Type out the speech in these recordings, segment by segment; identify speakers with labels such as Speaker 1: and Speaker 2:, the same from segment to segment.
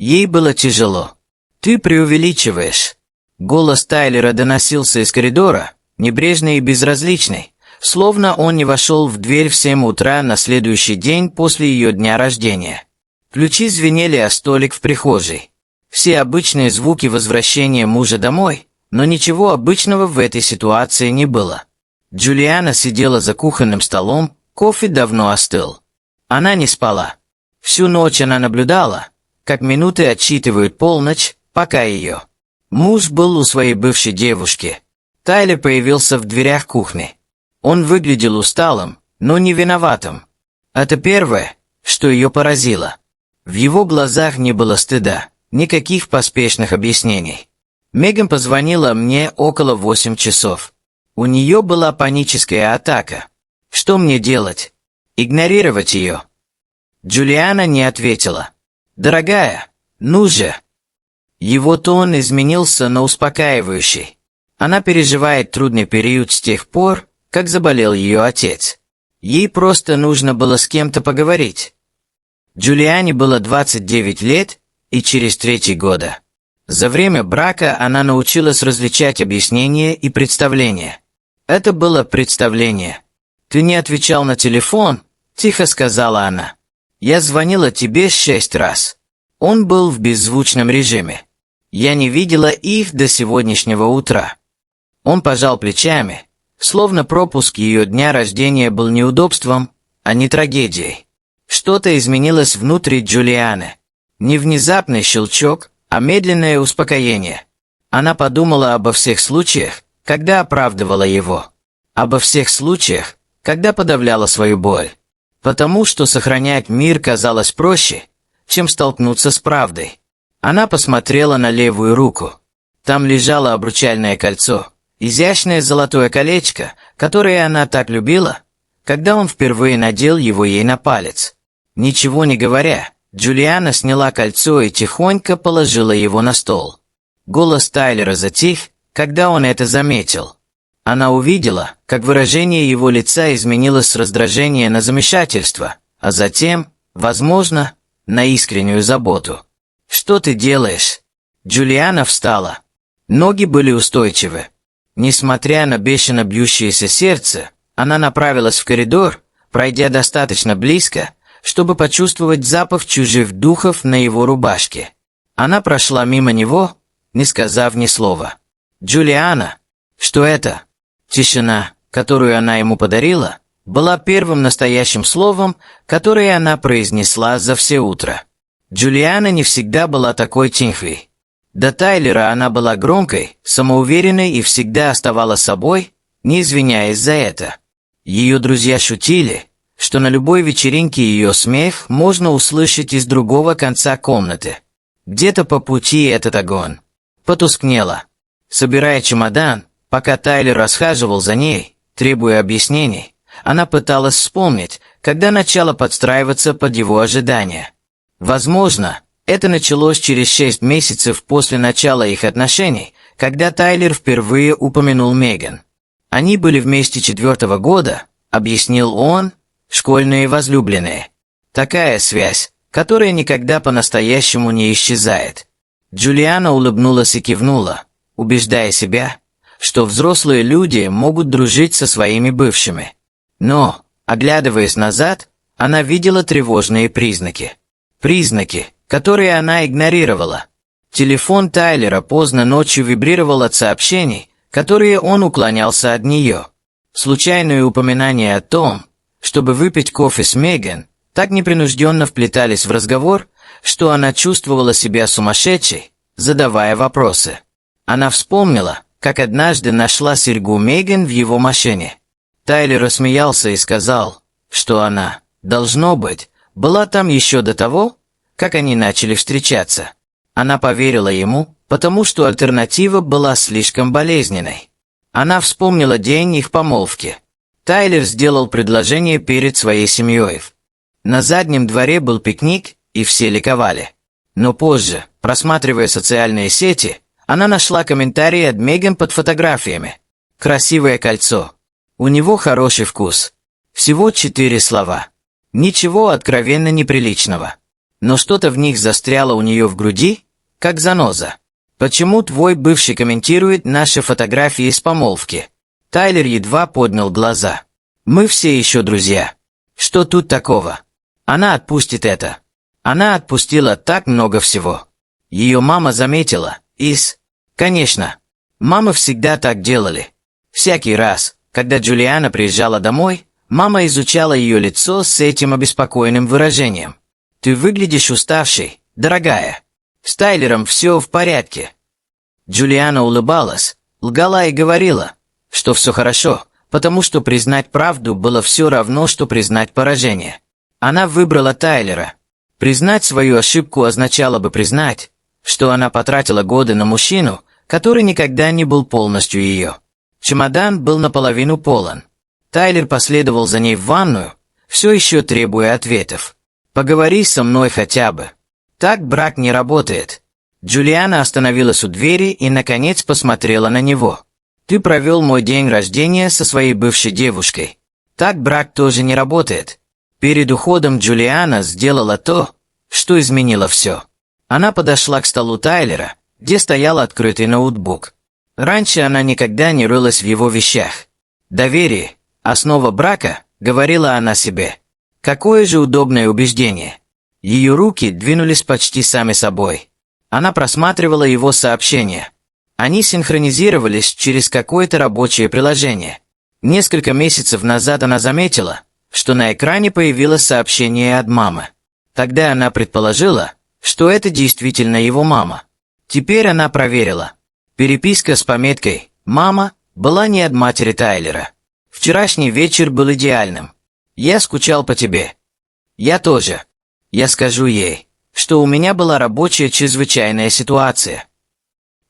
Speaker 1: Ей было тяжело. «Ты преувеличиваешь». Голос Тайлера доносился из коридора, небрежный и безразличный, словно он не вошел в дверь в 7 утра на следующий день после ее дня рождения. Ключи звенели о столик в прихожей. Все обычные звуки возвращения мужа домой, но ничего обычного в этой ситуации не было. Джулиана сидела за кухонным столом, кофе давно остыл. Она не спала. Всю ночь она наблюдала, как минуты отсчитывают полночь, пока ее муж был у своей бывшей девушки. Тайлер появился в дверях кухни. Он выглядел усталым, но не виноватым. Это первое, что ее поразило. В его глазах не было стыда, никаких поспешных объяснений. Меган позвонила мне около 8 часов. У нее была паническая атака. Что мне делать? Игнорировать ее? Джулиана не ответила. «Дорогая, ну же!» Его тон изменился на успокаивающий. Она переживает трудный период с тех пор, как заболел ее отец. Ей просто нужно было с кем-то поговорить. Джулиане было 29 лет и через 3 года. За время брака она научилась различать объяснения и представления. Это было представление. «Ты не отвечал на телефон?» – тихо сказала она. «Я звонила тебе 6 раз». Он был в беззвучном режиме. Я не видела их до сегодняшнего утра. Он пожал плечами, словно пропуск ее дня рождения был неудобством, а не трагедией. Что-то изменилось внутри Джулианы. Не внезапный щелчок, а медленное успокоение. Она подумала обо всех случаях, когда оправдывала его. Обо всех случаях, когда подавляла свою боль. Потому что сохранять мир казалось проще, чем столкнуться с правдой. Она посмотрела на левую руку. Там лежало обручальное кольцо, изящное золотое колечко, которое она так любила, когда он впервые надел его ей на палец. Ничего не говоря, Джулиана сняла кольцо и тихонько положила его на стол. Голос Тайлера затих, когда он это заметил. Она увидела, как выражение его лица изменилось с раздражения на замешательство, а затем, возможно, на искреннюю заботу. «Что ты делаешь?» Джулиана встала. Ноги были устойчивы. Несмотря на бешено бьющееся сердце, она направилась в коридор, пройдя достаточно близко, чтобы почувствовать запах чужих духов на его рубашке. Она прошла мимо него, не сказав ни слова. «Джулиана!» Что это? Тишина, которую она ему подарила, была первым настоящим словом, которое она произнесла за все утро. Джулиана не всегда была такой тихой. До Тайлера она была громкой, самоуверенной и всегда оставалась собой, не извиняясь за это. Ее друзья шутили, что на любой вечеринке ее смех можно услышать из другого конца комнаты. Где-то по пути этот огонь потускнело. Собирая чемодан, пока Тайлер расхаживал за ней, требуя объяснений, она пыталась вспомнить, когда начала подстраиваться под его ожидания. Возможно, это началось через 6 месяцев после начала их отношений, когда Тайлер впервые упомянул Меган. Они были вместе 4-го года, объяснил он, школьные возлюбленные. Такая связь, которая никогда по-настоящему не исчезает. Джулиана улыбнулась и кивнула, убеждая себя, что взрослые люди могут дружить со своими бывшими. Но, оглядываясь назад, она видела тревожные признаки. Признаки, которые она игнорировала. Телефон Тайлера поздно ночью вибрировал от сообщений, которые он уклонялся от нее. Случайные упоминания о том, чтобы выпить кофе с Меган, так непринужденно вплетались в разговор, что она чувствовала себя сумасшедшей, задавая вопросы. Она вспомнила, как однажды нашла серьгу Меган в его машине. Тайлер рассмеялся и сказал, что она, должно быть, была там еще до того, как они начали встречаться. Она поверила ему, потому что альтернатива была слишком болезненной. Она вспомнила день их помолвки. Тайлер сделал предложение перед своей семьей. На заднем дворе был пикник, и все ликовали. Но позже, просматривая социальные сети, она нашла комментарии от Меган под фотографиями. «Красивое кольцо. У него хороший вкус». Всего 4 слова. Ничего откровенно неприличного. но что-то в них застряло у нее в груди, как заноза. «Почему твой бывший комментирует наши фотографии с помолвки?» Тайлер едва поднял глаза. «Мы все еще друзья. Что тут такого? Она отпустит это. Она отпустила так много всего». Ее мама заметила. Конечно. Мамы всегда так делали. Всякий раз, когда Джулиана приезжала домой, мама изучала ее лицо с этим обеспокоенным выражением. «Ты выглядишь уставшей, дорогая. С Тайлером все в порядке». Джулиана улыбалась, лгала и говорила, что все хорошо, потому что признать правду было все равно, что признать поражение. Она выбрала Тайлера. Признать свою ошибку означало бы признать, что она потратила годы на мужчину, который никогда не был полностью ее. Чемодан был наполовину полон. Тайлер последовал за ней в ванную, все еще требуя ответов. «Поговори со мной хотя бы. Так брак не работает». Джулиана остановилась у двери и, наконец, посмотрела на него. «Ты провел мой день рождения со своей бывшей девушкой. Так брак тоже не работает». Перед уходом Джулиана сделала то, что изменило все. Она подошла к столу Тайлера, где стоял открытый ноутбук. Раньше она никогда не рылась в его вещах. «Доверие – основа брака», – говорила она себе. Какое же удобное убеждение. Ее руки двинулись почти сами собой. Она просматривала его сообщения. Они синхронизировались через какое-то рабочее приложение. Несколько месяцев назад она заметила, что на экране появилось сообщение от мамы. Тогда она предположила, что это действительно его мама. Теперь она проверила. Переписка с пометкой «Мама» была не от матери Тайлера. «Вчерашний вечер был идеальным. Я скучал по тебе». «Я тоже». Я скажу ей, что у меня была рабочая чрезвычайная ситуация.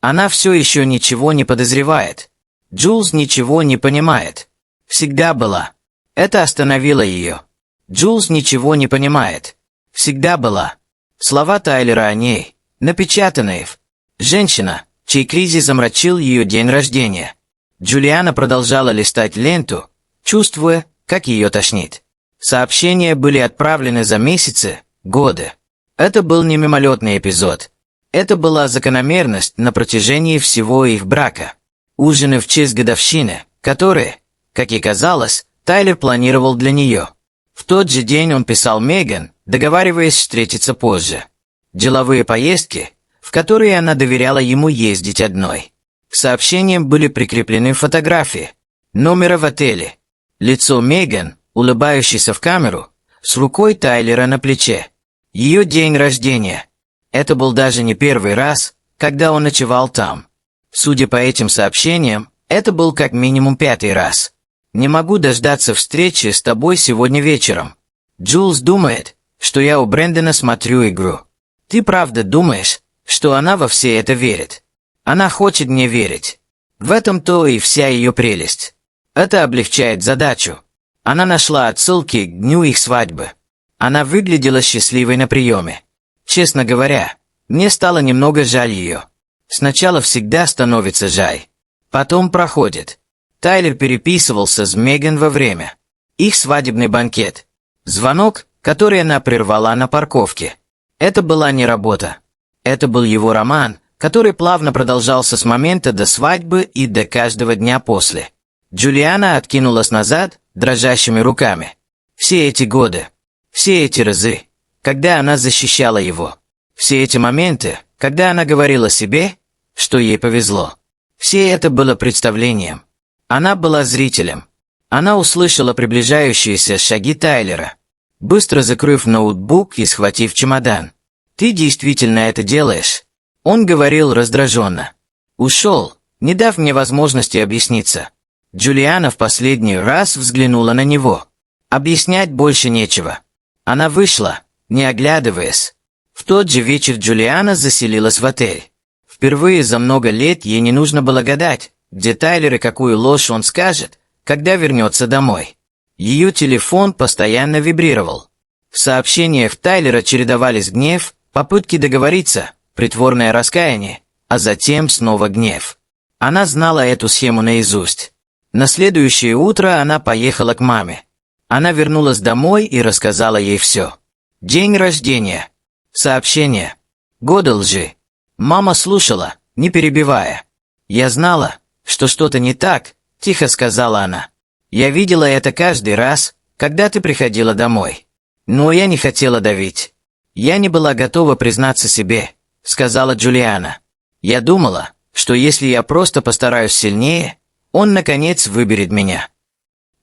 Speaker 1: Она все еще ничего не подозревает. Джулс ничего не понимает. Всегда была. Это остановило ее. Джулс ничего не понимает. Всегда была. Слова Тайлера о ней, напечатанные в «Женщина», чей кризис замрачил ее день рождения. Джулиана продолжала листать ленту, чувствуя, как ее тошнит. Сообщения были отправлены за месяцы, годы. Это был не мимолетный эпизод. Это была закономерность на протяжении всего их брака. Ужины в честь годовщины, которые, как и казалось, Тайлер планировал для нее. В тот же день он писал Меган, договариваясь встретиться позже. Деловые поездки, в которые она доверяла ему ездить одной. К сообщениям были прикреплены фотографии, номера в отеле, лицо Меган, улыбающейся в камеру, с рукой Тайлера на плече. Ее день рождения. Это был даже не первый раз, когда он ночевал там. Судя по этим сообщениям, это был как минимум 5-й раз. «Не могу дождаться встречи с тобой сегодня вечером. Джулс думает, что я у Брэндона смотрю игру. Ты правда думаешь, что она во все это верит? Она хочет мне верить. В этом-то и вся ее прелесть. Это облегчает задачу. Она нашла отсылки к дню их свадьбы. Она выглядела счастливой на приеме. Честно говоря, мне стало немного жаль ее. Сначала всегда становится жаль. Потом проходит». Тайлер переписывался с Меган во время их свадебный банкет. Звонок, который она прервала на парковке. Это была не работа. Это был его роман, который плавно продолжался с момента до свадьбы и до каждого дня после. Джулиана откинулась назад дрожащими руками. Все эти годы, все эти разы, когда она защищала его. Все эти моменты, когда она говорила себе, что ей повезло. Все это было представлением. Она была зрителем. Она услышала приближающиеся шаги Тайлера, быстро закрыв ноутбук и схватив чемодан. «Ты действительно это делаешь?» Он говорил раздраженно. Ушел, не дав мне возможности объясниться. Джулиана в последний раз взглянула на него. Объяснять больше нечего. Она вышла, не оглядываясь. В тот же вечер Джулиана заселилась в отель. Впервые за много лет ей не нужно было гадать, где Тайлер и какую ложь он скажет, когда вернется домой. Ее телефон постоянно вибрировал. В сообщениях Тайлера чередовались гнев, попытки договориться, притворное раскаяние, а затем снова гнев. Она знала эту схему наизусть. На следующее утро она поехала к маме. Она вернулась домой и рассказала ей все. День рождения. Сообщение. Годы лжи. Мама слушала, не перебивая. «Я знала, что что-то не так», — тихо сказала она. «Я видела это каждый раз, когда ты приходила домой. Но я не хотела давить. Я не была готова признаться себе», — сказала Джулиана. «Я думала, что если я просто постараюсь сильнее, он, наконец, выберет меня».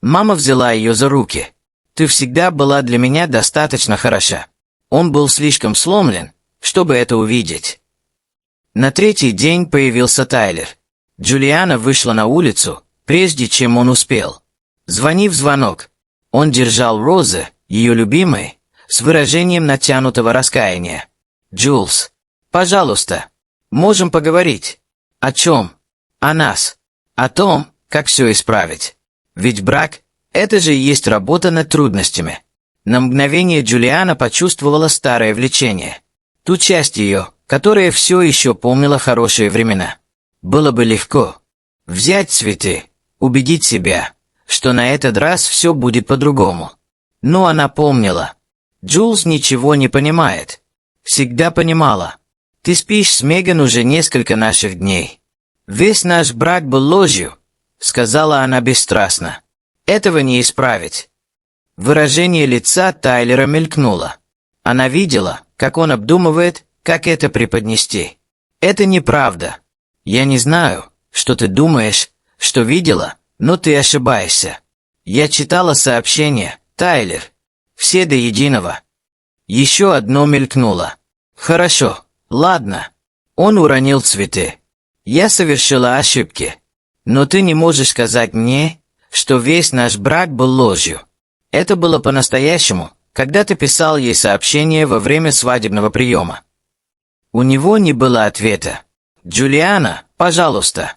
Speaker 1: Мама взяла ее за руки. «Ты всегда была для меня достаточно хороша». Он был слишком сломлен, чтобы это увидеть. На третий день появился Тайлер. Джулиана вышла на улицу, прежде чем он успел. Звонив звонок, он держал розы, ее любимые, с выражением натянутого раскаяния. «Джулс, пожалуйста, можем поговорить». «О чем?» «О нас. О том, как все исправить. Ведь брак – это же и есть работа над трудностями». На мгновение Джулиана почувствовала старое влечение. Ту часть ее, которая все еще помнила хорошие времена. Было бы легко взять цветы, убедить себя, что на этот раз все будет по-другому. Но она помнила. Джулс ничего не понимает. Всегда понимала. Ты спишь с Меган уже несколько наших дней. Весь наш брак был ложью, сказала она бесстрастно. Этого не исправить. Выражение лица Тайлера мелькнуло. Она видела, как он обдумывает, как это преподнести. Это неправда. Я не знаю, что ты думаешь, что видела, но ты ошибаешься. Я читала сообщение, Тайлер. Все до единого. Еще одно мелькнуло. Хорошо, ладно. Он уронил цветы. Я совершила ошибки. Но ты не можешь сказать мне, что весь наш брак был ложью. Это было по-настоящему, когда ты писал ей сообщение во время свадебного приема. У него не было ответа. «Джулиана, пожалуйста».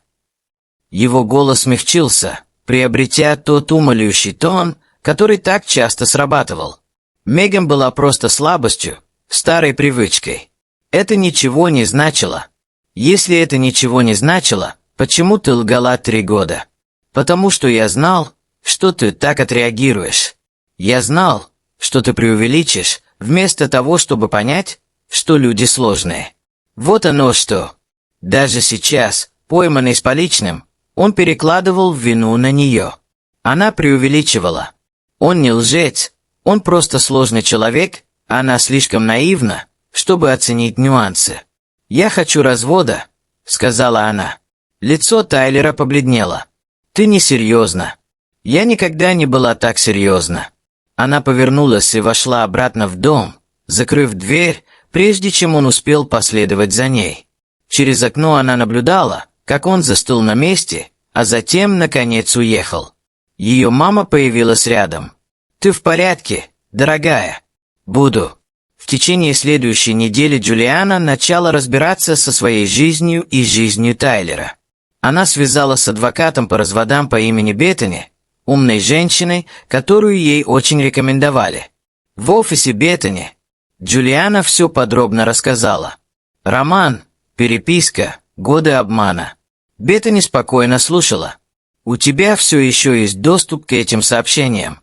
Speaker 1: Его голос смягчился, приобретя тот умоляющий тон, который так часто срабатывал. Меган была просто слабостью, старой привычкой. Это ничего не значило. Если это ничего не значило, почему ты лгала 3 года? Потому что я знал, что ты так отреагируешь. Я знал, что ты преувеличишь, вместо того, чтобы понять, что люди сложные. Вот оно что. Даже сейчас, пойманный с поличным, он перекладывал вину на нее. Она преувеличивала. Он не лжец, он просто сложный человек, а она слишком наивна, чтобы оценить нюансы. «Я хочу развода», — сказала она. Лицо Тайлера побледнело. «Ты несерьезна». «Я никогда не была так серьезна». Она повернулась и вошла обратно в дом, закрыв дверь, прежде чем он успел последовать за ней. Через окно она наблюдала, как он застыл на месте, а затем, наконец, уехал. Ее мама появилась рядом. «Ты в порядке, дорогая?» «Буду». В течение следующей недели Джулиана начала разбираться со своей жизнью и жизнью Тайлера. Она связалась с адвокатом по разводам по имени Беттани, умной женщиной, которую ей очень рекомендовали. В офисе Беттани Джулиана все подробно рассказала. Роман, переписка, годы обмана. Беттани спокойно слушала. «У тебя все еще есть доступ к этим сообщениям?»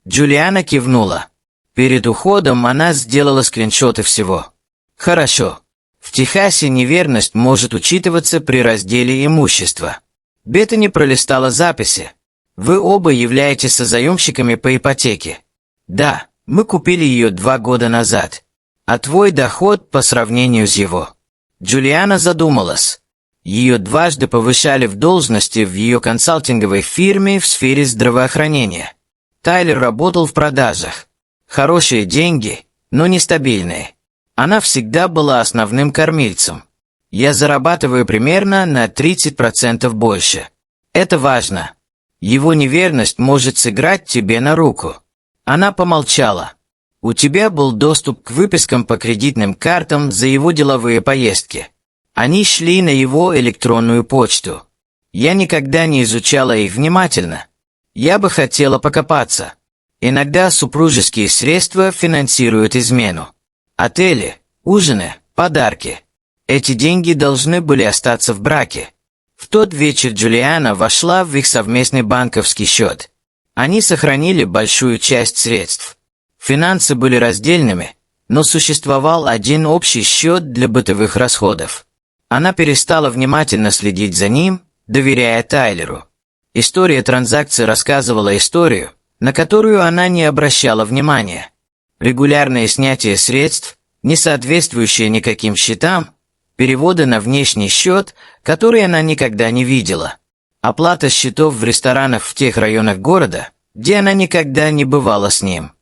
Speaker 1: Джулиана кивнула. Перед уходом она сделала скриншоты всего. «Хорошо. В Техасе неверность может учитываться при разделе имущества». Беттани пролистала записи. «Вы оба являетесь созаемщиками по ипотеке». «Да, мы купили ее 2 года назад. А твой доход по сравнению с его?» Джулиана задумалась. Ее дважды повышали в должности в ее консалтинговой фирме в сфере здравоохранения. Тайлер работал в продажах. Хорошие деньги, но нестабильные. Она всегда была основным кормильцем. «Я зарабатываю примерно на 30% больше. Это важно. Его неверность может сыграть тебе на руку». Она помолчала. «У тебя был доступ к выпискам по кредитным картам за его деловые поездки. Они шли на его электронную почту. Я никогда не изучала их внимательно. Я бы хотела покопаться. Иногда супружеские средства финансируют измену. Отели, ужины, подарки. Эти деньги должны были остаться в браке». В тот вечер Джулиана вошла в их совместный банковский счет. Они сохранили большую часть средств. Финансы были раздельными, но существовал один общий счет для бытовых расходов. Она перестала внимательно следить за ним, доверяя Тайлеру. История транзакций рассказывала историю, на которую она не обращала внимания. Регулярное снятие средств, не соответствующие никаким счетам, переводы на внешний счет, который она никогда не видела, оплата счетов в ресторанах в тех районах города, где она никогда не бывала с ним.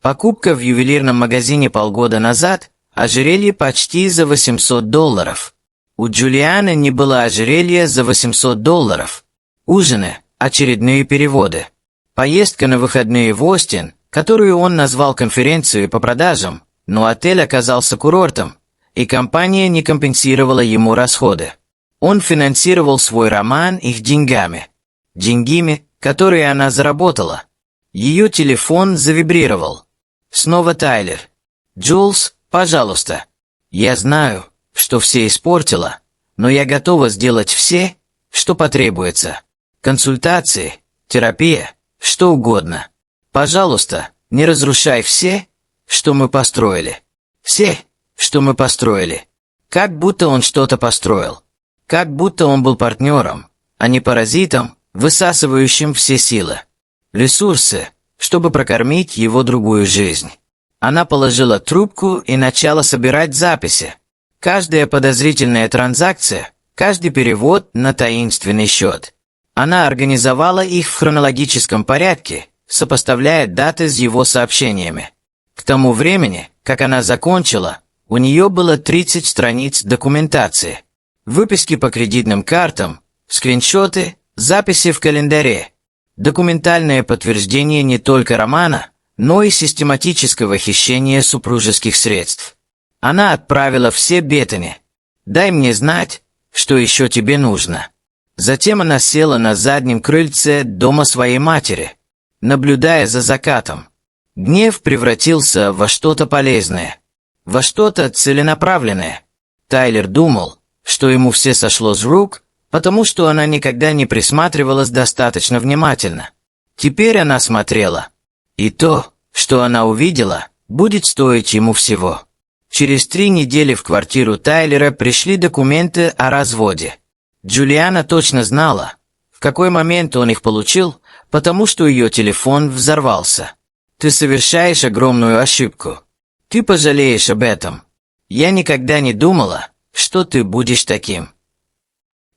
Speaker 1: Покупка в ювелирном магазине полгода назад, ожерелье почти за $800. У Джулианы не было ожерелья за $800. Ужины, очередные переводы. Поездка на выходные в Остин, которую он назвал конференцией по продажам, но отель оказался курортом, и компания не компенсировала ему расходы. Он финансировал свой роман их деньгами. Деньгами, которые она заработала. Ее телефон завибрировал. Снова Тайлер. «Джулс, пожалуйста. Я знаю, что все испортила, но я готова сделать все, что потребуется. Консультации, терапия, что угодно. Пожалуйста, не разрушай все, что мы построили. Все, что мы построили. Как будто он что-то построил. Как будто он был партнером, а не паразитом, высасывающим все силы. Ресурсы, чтобы прокормить его другую жизнь». Она положила трубку и начала собирать записи. Каждая подозрительная транзакция, каждый перевод на таинственный счет. Она организовала их в хронологическом порядке, сопоставляя даты с его сообщениями. К тому времени, как она закончила, у нее было 30 страниц документации. Выписки по кредитным картам, скриншоты, записи в календаре. Документальное подтверждение не только романа, но и систематического хищения супружеских средств. Она отправила все Беттани. «Дай мне знать, что еще тебе нужно». Затем она села на заднем крыльце дома своей матери, наблюдая за закатом. Гнев превратился во что-то полезное, во что-то целенаправленное. Тайлер думал, что ему все сошло с рук, потому что она никогда не присматривалась достаточно внимательно. Теперь она смотрела. И то, что она увидела, будет стоить ему всего. Через 3 недели в квартиру Тайлера пришли документы о разводе. Джулиана точно знала, в какой момент он их получил, потому что ее телефон взорвался. «Ты совершаешь огромную ошибку. Ты пожалеешь об этом. Я никогда не думала, что ты будешь таким».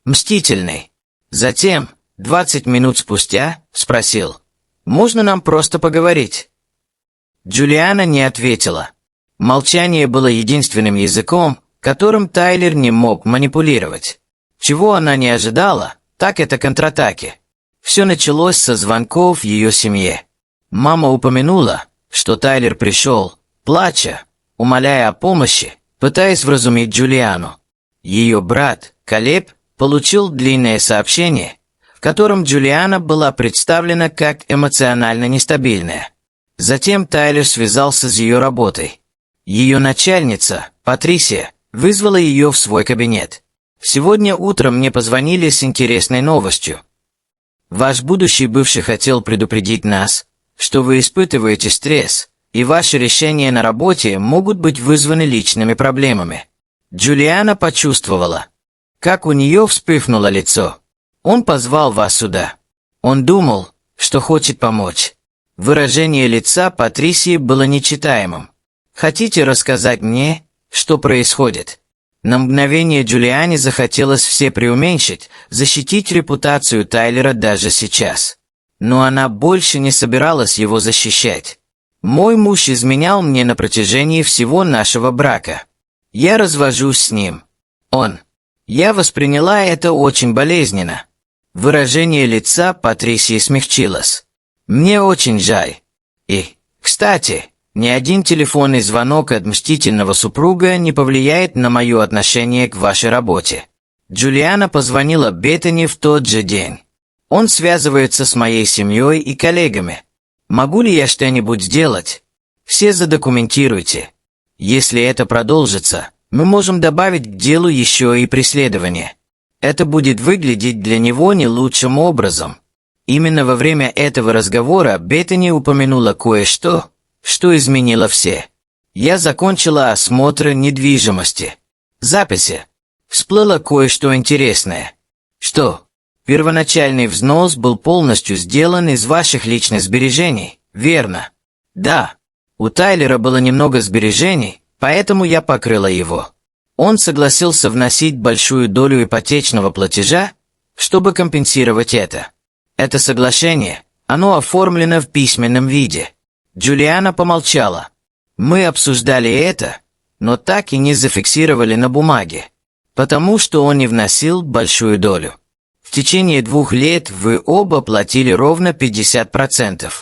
Speaker 1: Мстительный. Затем, 20 минут спустя, спросил: «Можно нам просто поговорить?» Джулиана не ответила. Молчание было единственным языком, которым Тайлер не мог манипулировать. Чего она не ожидала, так это контратаки. Все началось со звонков в ее семье. Мама упомянула, что Тайлер пришел, плача, умоляя о помощи, пытаясь вразумить Джулиану. Ее брат, Калеб, получил длинное сообщение, в котором Джулиана была представлена как эмоционально нестабильная. Затем Тайлер связался с ее работой. Ее начальница, Патрисия, вызвала ее в свой кабинет. «Сегодня утром мне позвонили с интересной новостью. Ваш будущий бывший хотел предупредить нас, что вы испытываете стресс, и ваши решения на работе могут быть вызваны личными проблемами». Джулиана почувствовала, как у нее вспыхнуло лицо. «Он позвал вас сюда. Он думал, что хочет помочь». Выражение лица Патрисии было нечитаемым. «Хотите рассказать мне, что происходит?» На мгновение Джулиане захотелось все преуменьшить, защитить репутацию Тайлера даже сейчас. Но она больше не собиралась его защищать. «Мой муж изменял мне на протяжении всего нашего брака. Я развожусь с ним. Он. Я восприняла это очень болезненно». Выражение лица Патрисии смягчилось. «Мне очень жаль. И, кстати, ни один телефонный звонок от мстительного супруга не повлияет на мое отношение к вашей работе». Джулиана позвонила Беттани в тот же день. «Он связывается с моей семьей и коллегами. Могу ли я что-нибудь сделать? Все задокументируйте. Если это продолжится, мы можем добавить к делу еще и преследование. Это будет выглядеть для него не лучшим образом». Именно во время этого разговора Беттани упомянула кое-что, что изменило все. Я закончила осмотр недвижимости. Записи. Всплыло кое-что интересное. Что? Первоначальный взнос был полностью сделан из ваших личных сбережений, верно? Да. У Тайлера было немного сбережений, поэтому я покрыла его. Он согласился вносить большую долю ипотечного платежа, чтобы компенсировать это. Это соглашение, оно оформлено в письменном виде. Джулиана помолчала. Мы обсуждали это, но так и не зафиксировали на бумаге, потому что он не вносил большую долю. В течение 2 лет вы оба платили ровно 50%.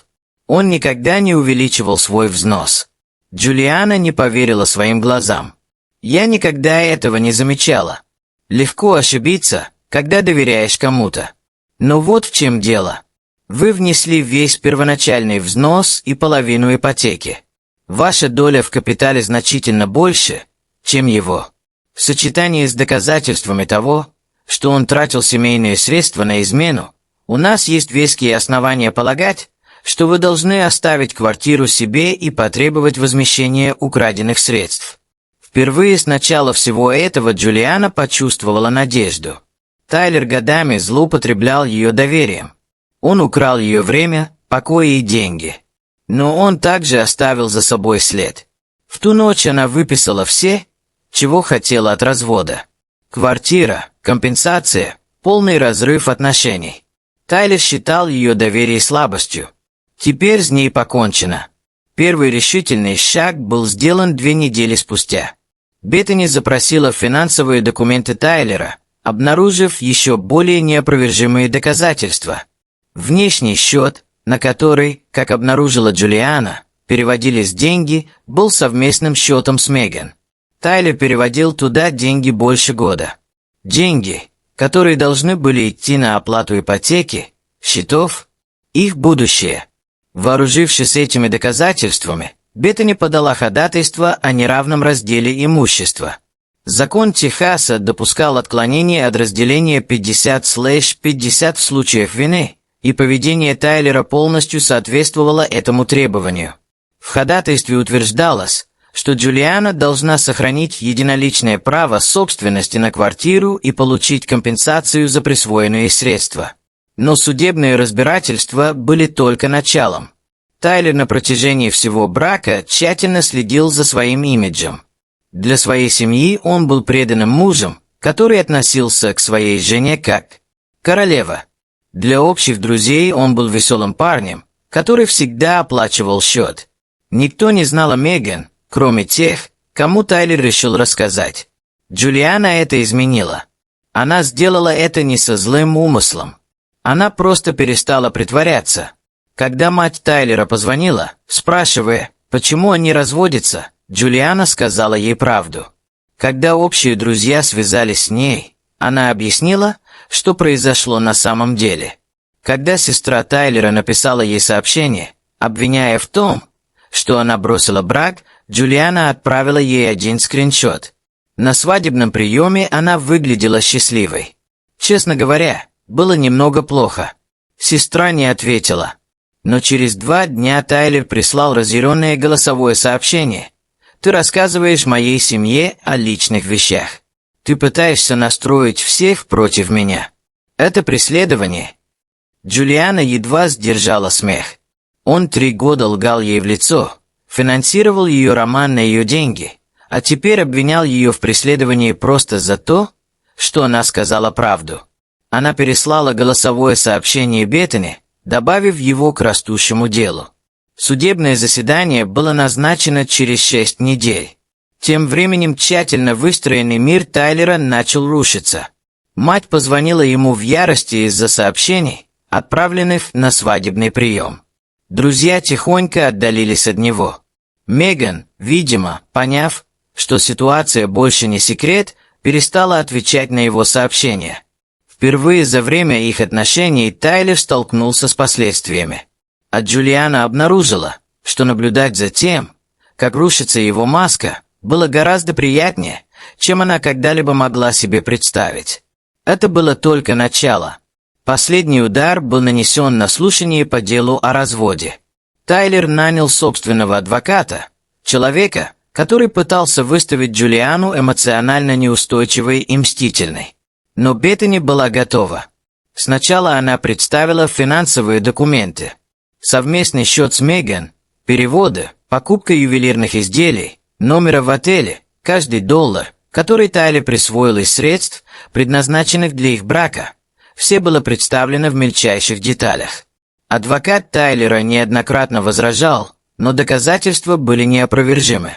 Speaker 1: Он никогда не увеличивал свой взнос. Джулиана не поверила своим глазам. Я никогда этого не замечала. Легко ошибиться, когда доверяешь кому-то. Но вот в чем дело. Вы внесли весь первоначальный взнос и половину ипотеки. Ваша доля в капитале значительно больше, чем его. В сочетании с доказательствами того, что он тратил семейные средства на измену, у нас есть веские основания полагать, что вы должны оставить квартиру себе и потребовать возмещения украденных средств. Впервые с начала всего этого Джулиана почувствовала надежду. Тайлер годами злоупотреблял ее доверием. Он украл ее время, покой и деньги. Но он также оставил за собой след. В ту ночь она выписала все, чего хотела от развода. Квартира, компенсация, полный разрыв отношений. Тайлер считал ее доверие слабостью. Теперь с ней покончено. Первый решительный шаг был сделан 2 недели спустя. Беттани запросила финансовые документы Тайлера, обнаружив еще более неопровержимые доказательства. Внешний счет, на который, как обнаружила Джулиана, переводились деньги, был совместным счетом с Меган. Тайлер переводил туда деньги больше года. Деньги, которые должны были идти на оплату ипотеки, счетов, их будущее. Вооружившись этими доказательствами, Беттани подала ходатайство о неравном разделе имущества. Закон Техаса допускал отклонение от разделения 50/50 в случаях вины, и поведение Тайлера полностью соответствовало этому требованию. В ходатайстве утверждалось, что Джулиана должна сохранить единоличное право собственности на квартиру и получить компенсацию за присвоенные средства. Но судебные разбирательства были только началом. Тайлер на протяжении всего брака тщательно следил за своим имиджем. Для своей семьи он был преданным мужем, который относился к своей жене как королева. Для общих друзей он был веселым парнем, который всегда оплачивал счет. Никто не знал о Меган, кроме тех, кому Тайлер решил рассказать. Джулиана это изменила. Она сделала это не со злым умыслом. Она просто перестала притворяться. Когда мать Тайлера позвонила, спрашивая, почему они разводятся, Джулиана сказала ей правду. Когда общие друзья связались с ней, она объяснила, что произошло на самом деле. Когда сестра Тайлера написала ей сообщение, обвиняя в том, что она бросила брак, Джулиана отправила ей один скриншот. На свадебном приеме она выглядела счастливой. Честно говоря, было немного плохо. Сестра не ответила. Но через 2 дня Тайлер прислал разъяренное голосовое сообщение. «Ты рассказываешь моей семье о личных вещах. Ты пытаешься настроить всех против меня. Это преследование». Джулиана едва сдержала смех. Он 3 года лгал ей в лицо, финансировал ее роман на ее деньги, а теперь обвинял ее в преследовании просто за то, что она сказала правду. Она переслала голосовое сообщение Беттани, добавив его к растущему делу. Судебное заседание было назначено через 6 недель. Тем временем тщательно выстроенный мир Тайлера начал рушиться. Мать позвонила ему в ярости из-за сообщений, отправленных на свадебный прием. Друзья тихонько отдалились от него. Меган, видимо, поняв, что ситуация больше не секрет, перестала отвечать на его сообщения. Впервые за время их отношений Тайлер столкнулся с последствиями. А Джулиана обнаружила, что наблюдать за тем, как рушится его маска, было гораздо приятнее, чем она когда-либо могла себе представить. Это было только начало. Последний удар был нанесен на слушании по делу о разводе. Тайлер нанял собственного адвоката, человека, который пытался выставить Джулиану эмоционально неустойчивой и мстительной. Но Беттани была готова. Сначала она представила финансовые документы. Совместный счет с Меган, переводы, покупка ювелирных изделий, номера в отеле, каждый доллар, который Тайлер присвоил из средств, предназначенных для их брака. Все было представлено в мельчайших деталях. Адвокат Тайлера неоднократно возражал, но доказательства были неопровержимы.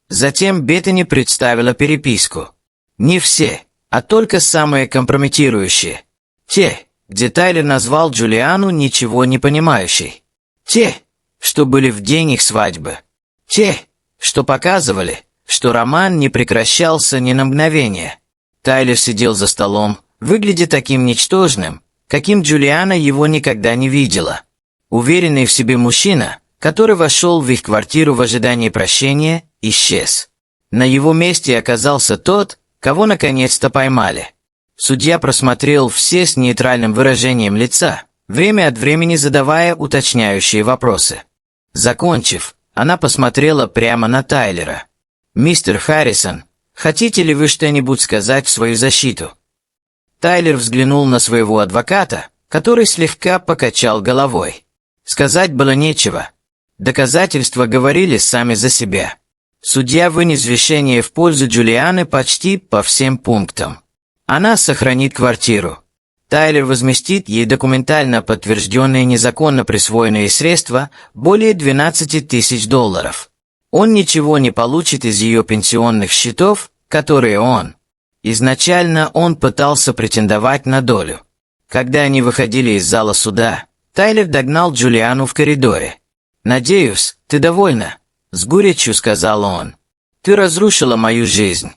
Speaker 1: Затем Беттани представила переписку. Не все, а только самые компрометирующие. Те, где Тайлер назвал Джулиану ничего не понимающей. Те, что были в день их свадьбы. Те, что показывали, что роман не прекращался ни на мгновение. Тайлер сидел за столом, выглядя таким ничтожным, каким Джулиана его никогда не видела. Уверенный в себе мужчина, который вошел в их квартиру в ожидании прощения, исчез. На его месте оказался тот, кого наконец-то поймали. Судья просмотрел все с нейтральным выражением лица, время от времени задавая уточняющие вопросы. Закончив, она посмотрела прямо на Тайлера. «Мистер Харрисон, хотите ли вы что-нибудь сказать в свою защиту?» Тайлер взглянул на своего адвоката, который слегка покачал головой. Сказать было нечего. Доказательства говорили сами за себя. Судья вынес решение в пользу Джулианы почти по всем пунктам. Она сохранит квартиру. Тайлер возместит ей документально подтвержденные незаконно присвоенные средства более $12 000. Он ничего не получит из ее пенсионных счетов, которые он. Изначально он пытался претендовать на долю. Когда они выходили из зала суда, Тайлер догнал Джулиану в коридоре. «Надеюсь, ты довольна?» — с горечью сказал он. «Ты разрушила мою жизнь».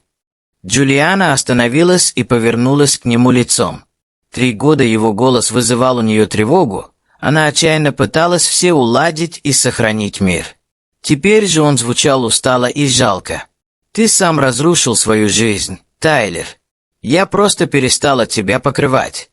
Speaker 1: Джулиана остановилась и повернулась к нему лицом. 3 года его голос вызывал у нее тревогу, она отчаянно пыталась все уладить и сохранить мир. Теперь же он звучал устало и жалко. «Ты сам разрушил свою жизнь, Тайлер. Я просто перестала тебя покрывать».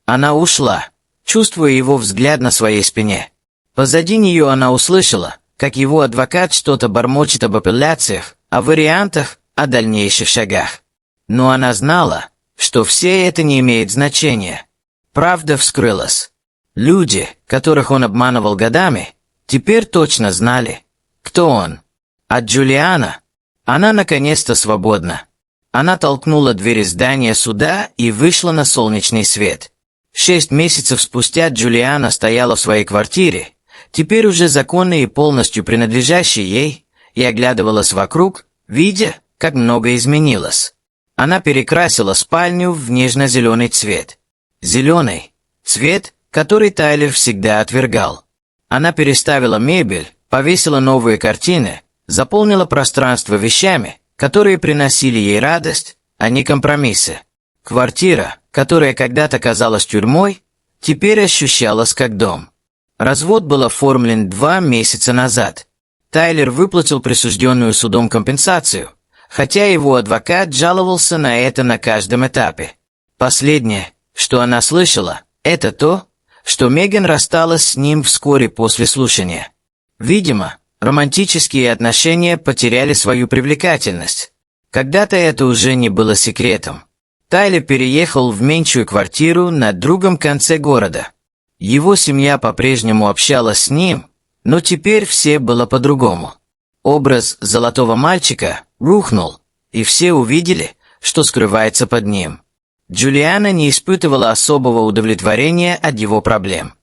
Speaker 1: Она ушла, чувствуя его взгляд на своей спине. Позади нее она услышала, как его адвокат что-то бормочет об апелляциях, о вариантах, о дальнейших шагах. Но она знала, что все это не имеет значения. Правда вскрылась. Люди, которых он обманывал годами, теперь точно знали, кто он. А Джулиана, она наконец-то свободна. Она толкнула двери здания суда и вышла на солнечный свет. 6 месяцев спустя Джулиана стояла в своей квартире, теперь уже законной и полностью принадлежащей ей, и оглядывалась вокруг, видя, как много изменилось. Она перекрасила спальню в нежно-зеленый цвет. Зеленый – цвет, который Тайлер всегда отвергал. Она переставила мебель, повесила новые картины, заполнила пространство вещами, которые приносили ей радость, а не компромиссы. Квартира, которая когда-то казалась тюрьмой, теперь ощущалась как дом. Развод был оформлен 2 месяца назад. Тайлер выплатил присужденную судом компенсацию, хотя его адвокат жаловался на это на каждом этапе. Последнее, что она слышала, это то, что Меган рассталась с ним вскоре после слушания. Видимо, романтические отношения потеряли свою привлекательность. Когда-то это уже не было секретом. Тайлер переехал в меньшую квартиру на другом конце города. Его семья по-прежнему общалась с ним, но теперь все было по-другому. Образ золотого мальчика рухнул, и все увидели, что скрывается под ним. Джулиана не испытывала особого удовлетворения от его проблем.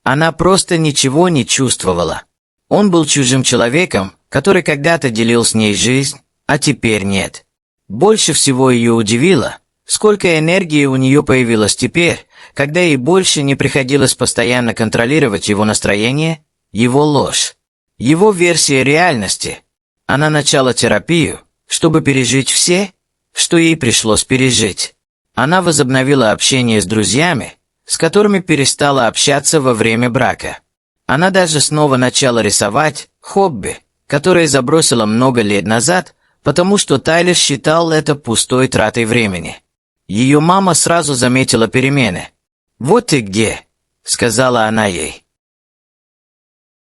Speaker 1: Она просто ничего не чувствовала. Он был чужим человеком, который когда-то делил с ней жизнь, а теперь нет. Больше всего ее удивило, сколько энергии у нее появилось теперь, когда ей больше не приходилось постоянно контролировать его настроение, его ложь, его версия реальности. Она начала терапию, чтобы пережить все, что ей пришлось пережить. Она возобновила общение с друзьями, с которыми перестала общаться во время брака. Она даже снова начала рисовать, хобби, которое забросила много лет назад, потому что Тайлер считал это пустой тратой времени. Ее мама сразу заметила перемены. «Вот ты где», — сказала она ей.